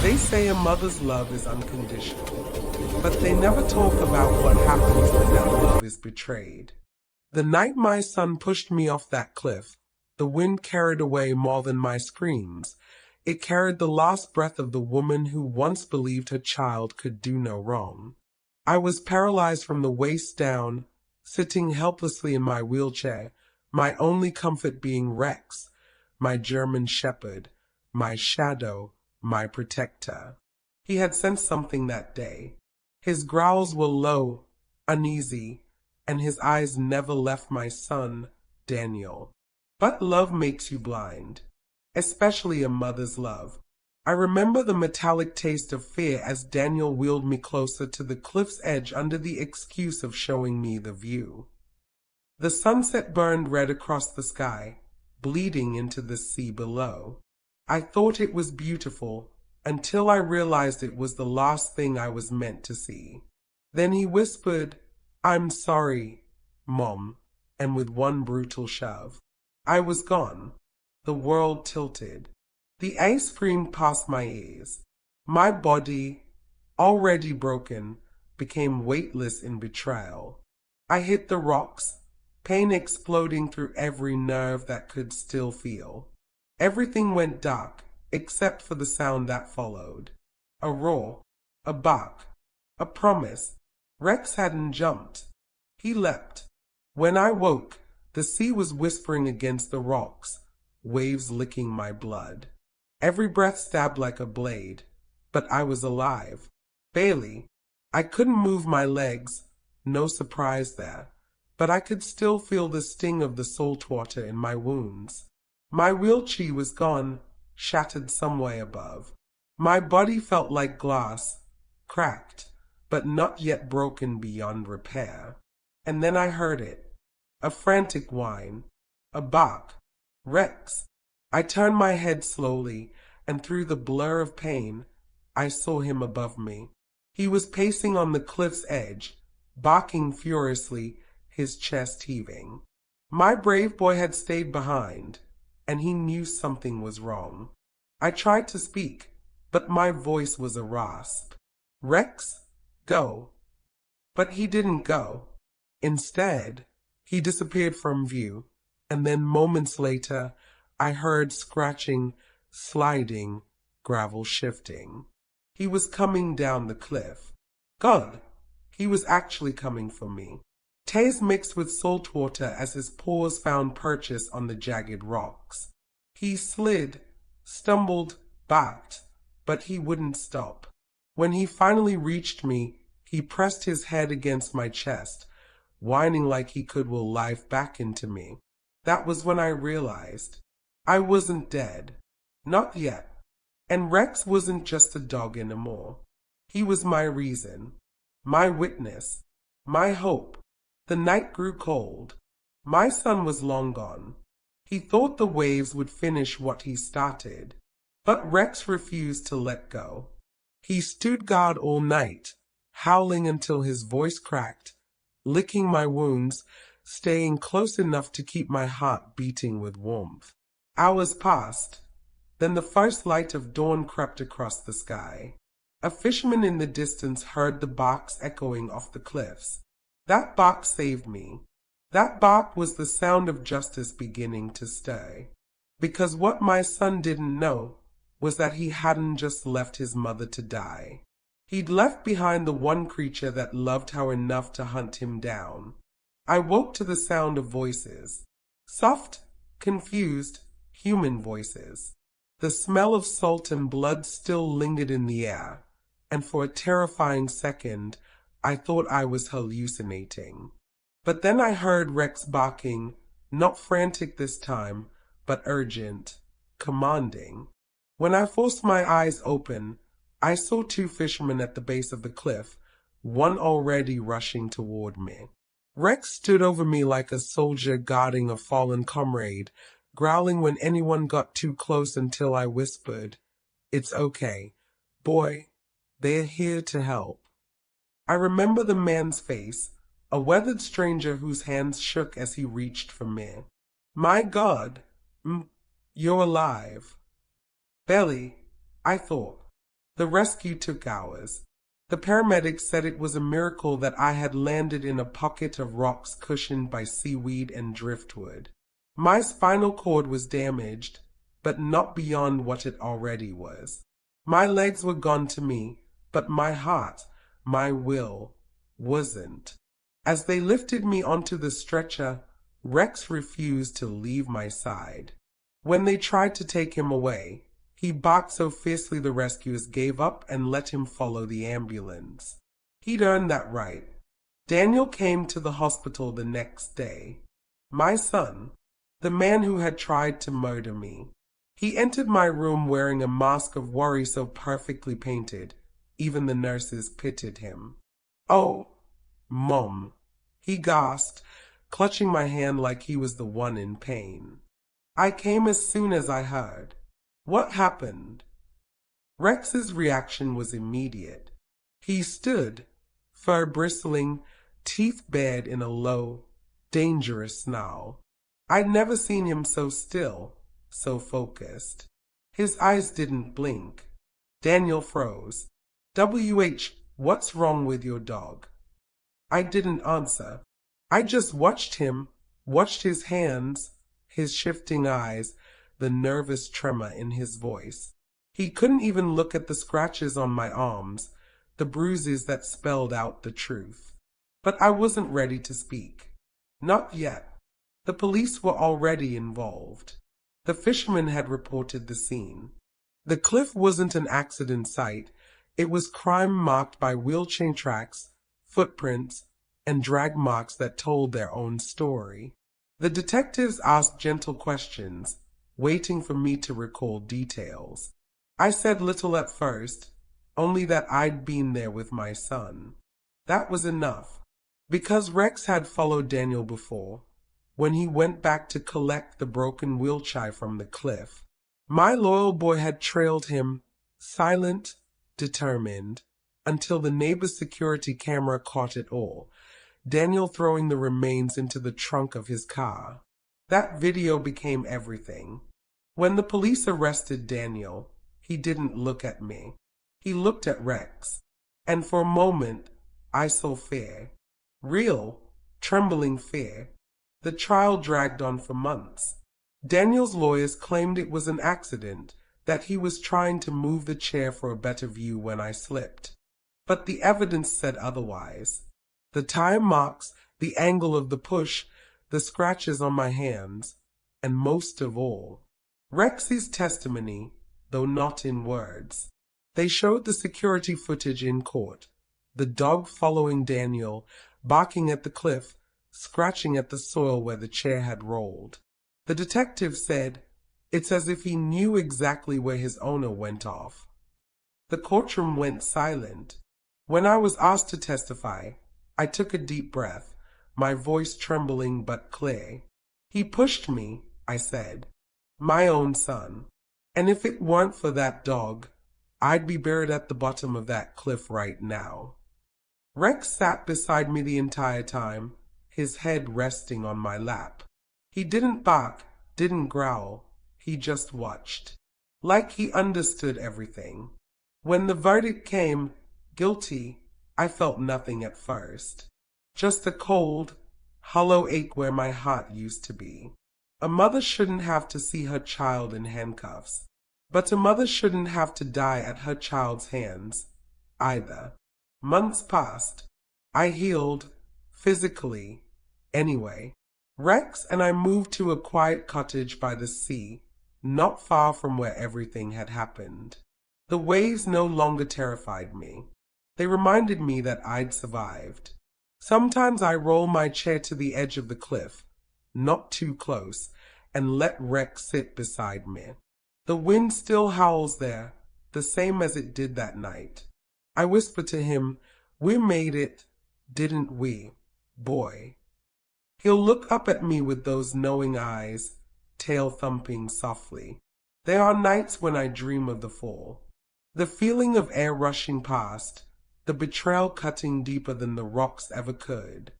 They say a mother's love is unconditional, but they never talk about what happens when that love is betrayed. The night my son pushed me off that cliff, the wind carried away more than my screams. It carried the last breath of the woman who once believed her child could do no wrong. I was paralyzed from the waist down, sitting helplessly in my wheelchair, my only comfort being Rex, my German shepherd, my shadow, my protector. He had sensed something that day. His growls were low, uneasy, and his eyes never left my son, Daniel. But love makes you blind, especially a mother's love. I remember the metallic taste of fear as Daniel wheeled me closer to the cliff's edge under the excuse of showing me the view. The sunset burned red across the sky, bleeding into the sea below. I thought it was beautiful until I realized it was the last thing I was meant to see. Then he whispered, "I'm sorry, Mom," and with one brutal shove, I was gone. The world tilted. The ice screamed past my ears. My body, already broken, became weightless in betrayal. I hit the rocks, pain exploding through every nerve that could still feel. Everything went dark, except for the sound that followed. A roar, a bark, a promise. Rex hadn't jumped. He leapt. When I woke, the sea was whispering against the rocks, waves licking my blood. Every breath stabbed like a blade, but I was alive. Barely. I couldn't move my legs, no surprise there, but I could still feel the sting of the salt water in my wounds. My wheelchair was gone, shattered some way above. My body felt like glass, cracked, but not yet broken beyond repair. And then I heard it. A frantic whine. A bark. Rex. I turned my head slowly, and through the blur of pain, I saw him above me. He was pacing on the cliff's edge, barking furiously, his chest heaving. My brave boy had stayed behind, and he knew something was wrong. I tried to speak, but my voice was a rasp. "Rex, go." But he didn't go. Instead, he disappeared from view, and then moments later, I heard scratching, sliding, gravel shifting. He was coming down the cliff. God, he was actually coming for me. Tears mixed with salt water as his paws found purchase on the jagged rocks. He slid, stumbled, backed, but he wouldn't stop. When he finally reached me, he pressed his head against my chest, whining like he could will life back into me. That was when I realized I wasn't dead. Not yet. And Rex wasn't just a dog anymore. He was my reason, my witness, my hope. The night grew cold. My son was long gone. He thought the waves would finish what he started. But Rex refused to let go. He stood guard all night, howling until his voice cracked, licking my wounds, staying close enough to keep my heart beating with warmth. Hours passed. Then the first light of dawn crept across the sky. A fisherman in the distance heard the barks echoing off the cliffs. That bark saved me. That bark was the sound of justice beginning to stir. Because what my son didn't know was that he hadn't just left his mother to die. He'd left behind the one creature that loved her enough to hunt him down. I woke to the sound of voices. Soft, confused, human voices. The smell of salt and blood still lingered in the air, and for a terrifying second, I thought I was hallucinating. But then I heard Rex barking, not frantic this time, but urgent, commanding. When I forced my eyes open, I saw two fishermen at the base of the cliff, one already rushing toward me. Rex stood over me like a soldier guarding a fallen comrade, growling when anyone got too close until I whispered, "It's okay, boy, they're here to help." I remember the man's face, a weathered stranger whose hands shook as he reached for me. "My God, you're alive." Barely, I thought. The rescue took hours. The paramedics said it was a miracle that I had landed in a pocket of rocks cushioned by seaweed and driftwood. My spinal cord was damaged, but not beyond what it already was. My legs were gone to me, but my heart, my will, wasn't. As they lifted me onto the stretcher, Rex refused to leave my side. When they tried to take him away, he barked so fiercely the rescuers gave up and let him follow the ambulance. He'd earned that right. Daniel came to the hospital the next day. My son, the man who had tried to murder me. He entered my room wearing a mask of worry so perfectly painted, even the nurses pitied him. "Oh, Mom," he gasped, clutching my hand like he was the one in pain. "I came as soon as I heard. What happened?" Rex's reaction was immediate. He stood, fur bristling, teeth bared in a low, dangerous snarl. I'd never seen him so still, so focused. His eyes didn't blink. Daniel froze. What's wrong with your dog?" I didn't answer. I just watched him, watched his hands, his shifting eyes, the nervous tremor in his voice. He couldn't even look at the scratches on my arms, the bruises that spelled out the truth. But I wasn't ready to speak. Not yet. The police were already involved. The fishermen had reported the scene. The cliff wasn't an accident site. It was crime marked by wheel chain tracks, footprints, and drag marks that told their own story. The detectives asked gentle questions, waiting for me to recall details. I said little at first, only that I'd been there with my son. That was enough, because Rex had followed Daniel before, when he went back to collect the broken wheelchair from the cliff. My loyal boy had trailed him, silent, determined, until the neighbor's security camera caught it all, Daniel throwing the remains into the trunk of his car. That video became everything. When the police arrested Daniel, he didn't look at me. He looked at Rex. And for a moment, I saw fear. Real, trembling fear. The trial dragged on for months. Daniel's lawyers claimed it was an accident, that he was trying to move the chair for a better view when I slipped. But the evidence said otherwise. The tire marks, the angle of the push, the scratches on my hands, and most of all, Rex's testimony, though not in words. They showed the security footage in court, the dog following Daniel, barking at the cliff, scratching at the soil where the chair had rolled. The detective said, "It's as if he knew exactly where his owner went off." The courtroom went silent. When I was asked to testify, I took a deep breath, my voice trembling but clear. "He pushed me," I said. "My own son. And if it weren't for that dog, I'd be buried at the bottom of that cliff right now." Rex sat beside me the entire time, his head resting on my lap. He didn't bark, didn't growl. He just watched. Like he understood everything. When the verdict came, guilty, I felt nothing at first. Just a cold, hollow ache where my heart used to be. A mother shouldn't have to see her child in handcuffs. But a mother shouldn't have to die at her child's hands, either. Months passed. I healed, physically, anyway. Rex and I moved to a quiet cottage by the sea, not far from where everything had happened. The waves no longer terrified me. They reminded me that I'd survived. Sometimes I roll my chair to the edge of the cliff, not too close, and let Rex sit beside me. The wind still howls there, the same as it did that night. I whisper to him, "We made it, didn't we, boy?" He'll look up at me with those knowing eyes, tail thumping softly. There are nights when I dream of the fall. The feeling of air rushing past, the betrayal cutting deeper than the rocks ever could.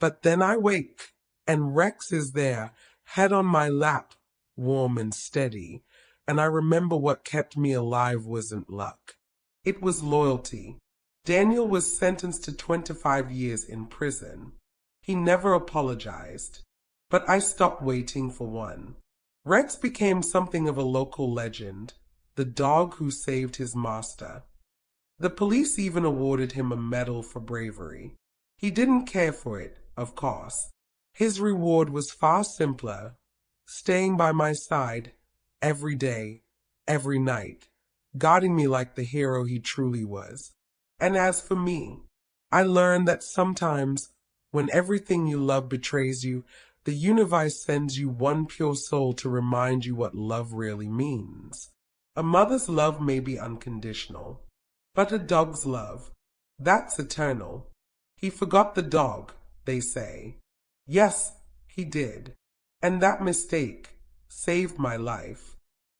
But then I wake, and Rex is there, head on my lap, warm and steady, and I remember what kept me alive wasn't luck. It was loyalty. Daniel was sentenced to 25 years in prison. He never apologized. But I stopped waiting for one. Rex became something of a local legend, the dog who saved his master. The police even awarded him a medal for bravery. He didn't care for it, of course. His reward was far simpler, staying by my side every day, every night, guarding me like the hero he truly was. And as for me, I learned that sometimes, when everything you love betrays you, the universe sends you one pure soul to remind you what love really means. A mother's love may be unconditional, but a dog's love, that's eternal. He forgot the dog, they say. Yes, he did. And that mistake saved my life.